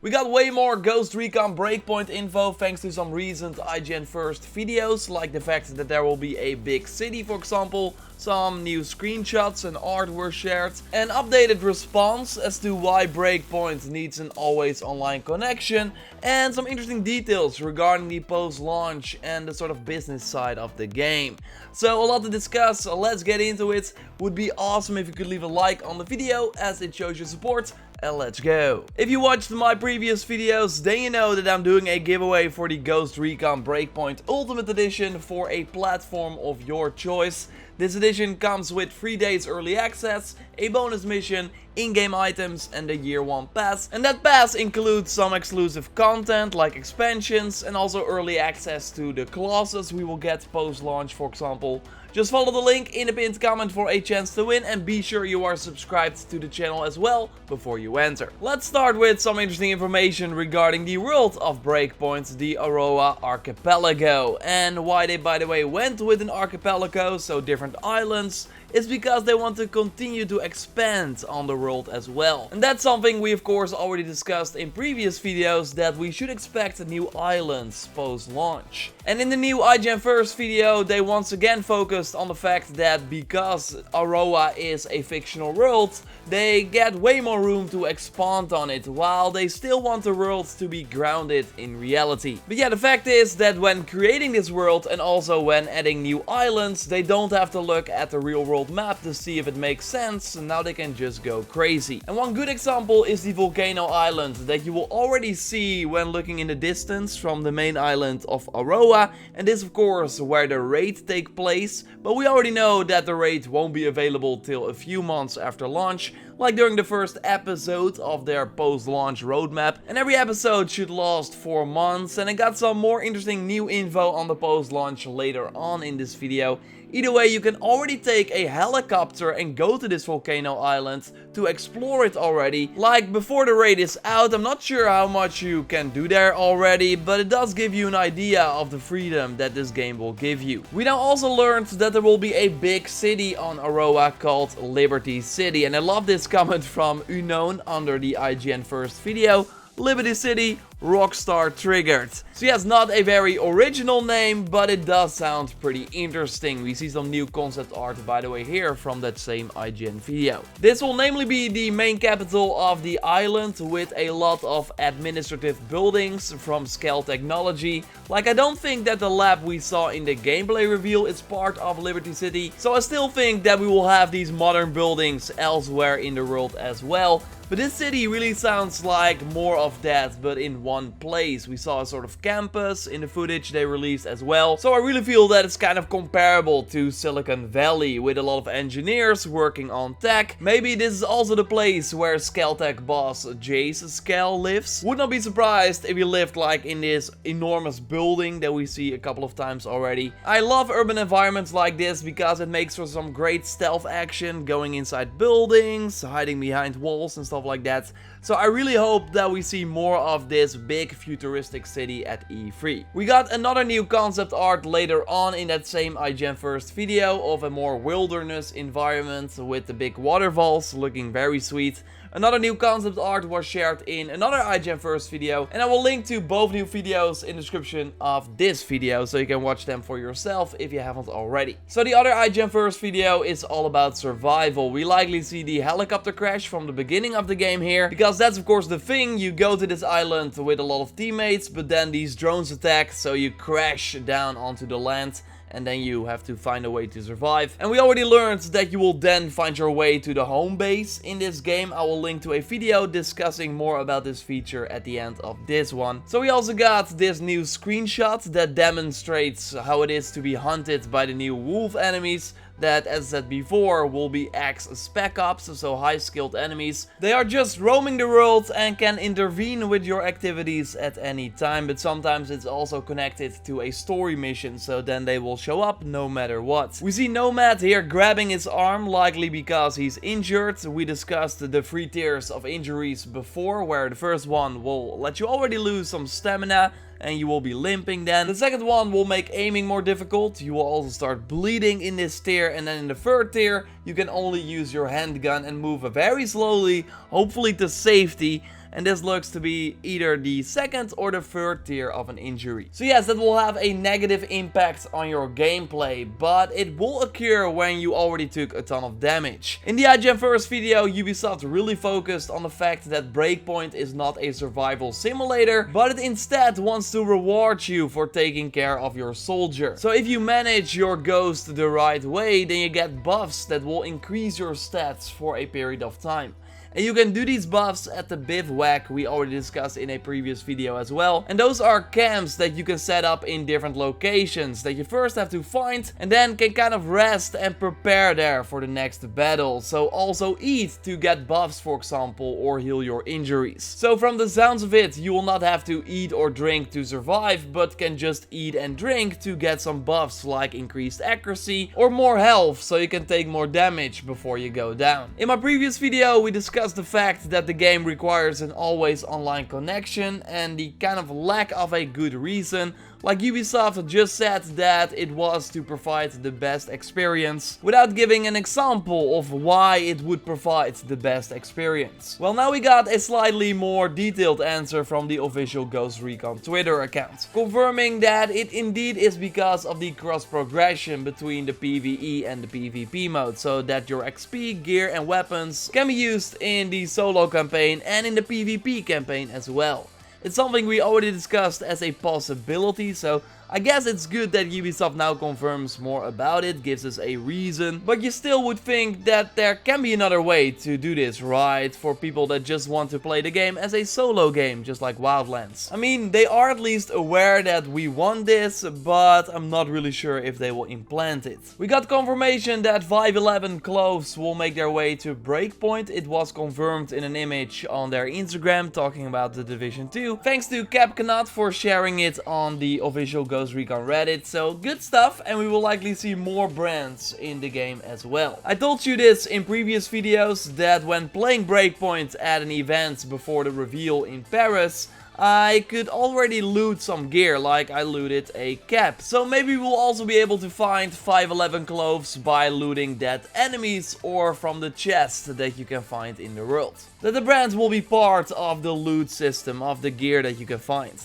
We got way more Ghost Recon Breakpoint info thanks to some recent IGN first videos, like the fact that there will be a big city, for example. Some new screenshots and art were shared, an updated response as to why Breakpoint needs an always online connection, and some interesting details regarding the post-launch and the sort of business side of the game. So a lot to discuss, so let's get into it. Would be awesome if you could leave a like on the video as it shows your support. And let's go. If you watched my previous videos, then you know that I'm doing a giveaway for the Ghost Recon Breakpoint Ultimate Edition for a platform of your choice. This edition comes with 3 days early access, a bonus mission, in-game items and the year 1 pass. And that pass includes some exclusive content like expansions and also early access to the classes we will get post-launch, for example. Just follow the link in the pinned comment for a chance to win, and be sure you are subscribed to the channel as well before you enter. Let's start with some interesting information regarding the world of Breakpoint, the Aroa Archipelago. And why they, by the way, went with an archipelago, so different islands, is because they want to continue to expand on the world as well. And that's something we of course already discussed in previous videos, that we should expect new islands post-launch. And in the new IGN first video, they once again focused on the fact that because Aroa is a fictional world, they get way more room to expand on it, while they still want the world to be grounded in reality. But yeah, the fact is that when creating this world and also when adding new islands, they don't have to look at the real world map to see if it makes sense, and now they can just go crazy. And one good example is the volcano island that you will already see when looking in the distance from the main island of Aroa, and this of course where the raid takes place, but we already know that the raid won't be available till a few months after launch, like during the first episode of their post-launch roadmap, and every episode should last 4 months, and I got some more interesting new info on the post-launch later on in this video. Either way, you can already take a helicopter and go to this volcano island to explore it already. Like before the raid is out, I'm not sure how much you can do there already, but it does give you an idea of the freedom that this game will give you. We now also learned that there will be a big city on Aroa called Liberty City, and I love this comment from Unknown under the IGN first video. Liberty City, Rockstar triggered. So yes, not a very original name, but it does sound pretty interesting. We see some new concept art, by the way, here from that same IGN video. This will namely be the main capital of the island, with a lot of administrative buildings from Scale Technology. Like, I don't think that the lab we saw in the gameplay reveal is part of Liberty City, so I still think that we will have these modern buildings elsewhere in the world as well. But this city really sounds like more of that, but in one place. We saw a sort of campus in the footage they released as well. So I really feel that it's kind of comparable to Silicon Valley, with a lot of engineers working on tech. Maybe this is also the place where Skeltech boss Jace Skell lives. Would not be surprised if he lived like in this enormous building that we see a couple of times already. I love urban environments like this because it makes for some great stealth action, going inside buildings, hiding behind walls and stuff like that. So I really hope that we see more of this big futuristic city at E3. We got another new concept art later on in that same IGN first video of a more wilderness environment with the big waterfalls looking very sweet. Another new concept art was shared in another IGN first video, and I will link to both new videos in the description of this video, so you can watch them for yourself if you haven't already. So the other IGN first video is all about survival. We likely see the helicopter crash from the beginning of the game here, because that's of course the thing. You go to this island with a lot of teammates, but then these drones attack, so you crash down onto the land. And then you have to find a way to survive. And we already learned that you will then find your way to the home base in this game. I will link to a video discussing more about this feature at the end of this one. So we also got this new screenshot that demonstrates how it is to be hunted by the new wolf enemies. That, as I said before, will be ex-spec ops, so high-skilled enemies. They are just roaming the world and can intervene with your activities at any time, but sometimes it's also connected to a story mission, so then they will show up no matter what. We see Nomad here grabbing his arm, likely because he's injured. We discussed the 3 tiers of injuries before, where the first one will let you already lose some stamina, and you will be limping then. The second one will make aiming more difficult. You will also start bleeding in this tier, and then in the third tier you can only use your handgun and move very slowly, hopefully to safety. and this looks to be either the second or the third tier of an injury. So yes, that will have a negative impact on your gameplay, but it will occur when you already took a ton of damage. In the IGN First video, Ubisoft really focused on the fact that Breakpoint is not a survival simulator, but it instead wants to reward you for taking care of your soldier. So if you manage your ghost the right way, then you get buffs that will increase your stats for a period of time. And you can do these buffs at the bivouac we already discussed in a previous video as well. And those are camps that you can set up in different locations that you first have to find and then can kind of rest and prepare there for the next battle. So also eat to get buffs, for example, or heal your injuries. So from the sounds of it, you will not have to eat or drink to survive, but can just eat and drink to get some buffs like increased accuracy or more health, so you can take more damage before you go down. In my previous video, we discussed the fact that the game requires an always online connection and the kind of lack of a good reason. Like Ubisoft just said that it was to provide the best experience, without giving an example of why it would provide the best experience. Well, now we got a slightly more detailed answer from the official Ghost Recon Twitter account, confirming that it indeed is because of the cross progression between the PvE and the PvP mode, so that your XP, gear and weapons can be used in the solo campaign and in the PvP campaign as well. It's something we already discussed as a possibility, so I guess it's good that Ubisoft now confirms more about it, gives us a reason, but you still would think that there can be another way to do this, right? For people that just want to play the game as a solo game, just like Wildlands. I mean, they are at least aware that we want this, but I'm not really sure if they will implant it. We got confirmation that 511 clothes will make their way to Breakpoint. It was confirmed in an image on their Instagram talking about The Division 2. Thanks to Capcanut for sharing it on the official Ghost Recon Reddit, so good stuff, and we will likely see more brands in the game as well. I told you this in previous videos that when playing Breakpoint at an event before the reveal in Paris, I could already loot some gear, like I looted a cap. So maybe we'll also be able to find 511 clothes by looting dead enemies or from the chest that you can find in the world. That the brands will be part of the loot system of the gear that you can find.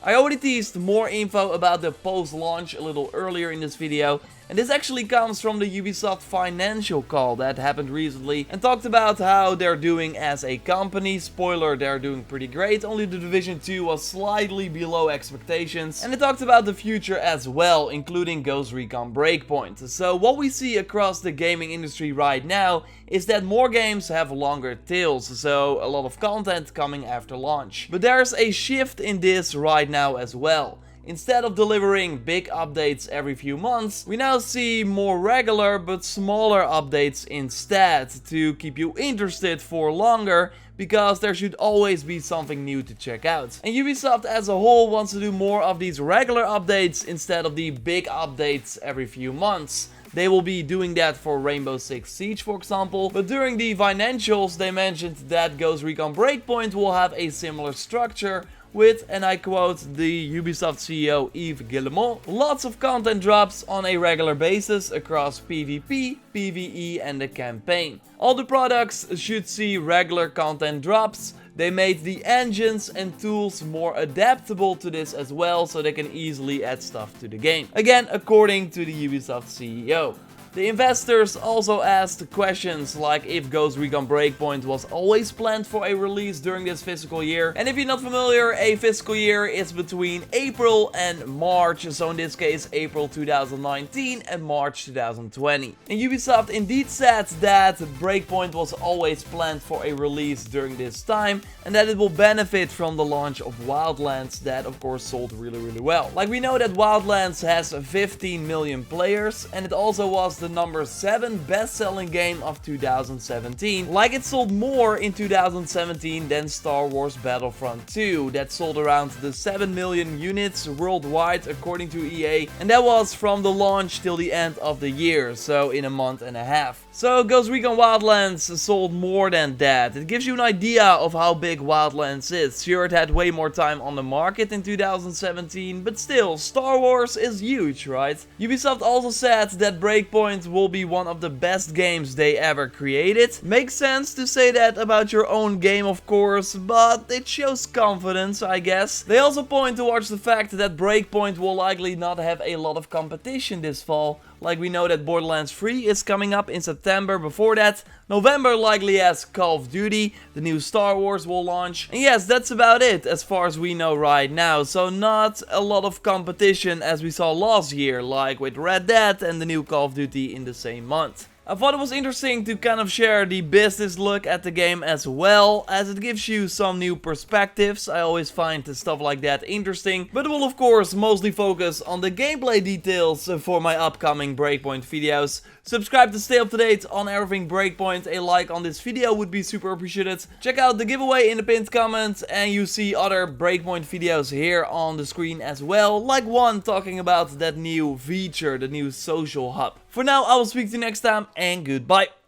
I already teased more info about the post-launch a little earlier in this video, and this actually comes from the Ubisoft financial call that happened recently and talked about how they're doing as a company. Spoiler, they're doing pretty great, only the Division 2 was slightly below expectations, and it talked about the future as well, including Ghost Recon Breakpoint. So what we see across the gaming industry right now is that more games have longer tails, so a lot of content coming after launch. But there's a shift in this right now as well. Instead of delivering big updates every few months, we now see more regular but smaller updates instead to keep you interested for longer, because there should always be something new to check out. And Ubisoft as a whole wants to do more of these regular updates instead of the big updates every few months. They will be doing that for Rainbow Six Siege, for example, but during the financials they mentioned that Ghost Recon Breakpoint will have a similar structure with, and I quote the Ubisoft CEO Yves Guillemot, lots of content drops on a regular basis across PvP, PvE and the campaign. All the products should see regular content drops. They made the engines and tools more adaptable to this as well, so they can easily add stuff to the game. Again, according to the Ubisoft CEO. The investors also asked questions like if Ghost Recon Breakpoint was always planned for a release during this fiscal year. And if you're not familiar, a fiscal year is between April and March, so in this case April 2019 and March 2020. And Ubisoft indeed said that Breakpoint was always planned for a release during this time, and that it will benefit from the launch of Wildlands that of course sold really well. Like, we know that Wildlands has 15 million players, and it also was the number 7 best-selling game of 2017. Like, it sold more in 2017 than Star Wars Battlefront 2, that sold around the 7 million units worldwide according to EA, and that was from the launch till the end of the year, so in a month and a half. So Ghost Recon Wildlands sold more than that. It gives you an idea of how big Wildlands is. Sure, it had way more time on the market in 2017, but still, Star Wars is huge, right? Ubisoft also said that Breakpoint Breakpoint will be one of the best games they ever created. Makes sense to say that about your own game, of course, but it shows confidence, I guess. They also point towards the fact that Breakpoint will likely not have a lot of competition this fall. Like, we know that Borderlands 3 is coming up in September. Before that, November likely has Call of Duty, the new Star Wars will launch. And yes, that's about it as far as we know right now. So not a lot of competition as we saw last year, like with Red Dead and the new Call of Duty in the same month. I thought it was interesting to kind of share the business look at the game as well, as it gives you some new perspectives. I always find stuff like that interesting, but will of course mostly focus on the gameplay details for my upcoming Breakpoint videos. Subscribe to stay up to date on everything Breakpoint. A like on this video would be super appreciated. Check out the giveaway in the pinned comment, and you see other Breakpoint videos here on the screen as well, like one talking about that new feature, the new social hub. For now, I will speak to you next time, and goodbye.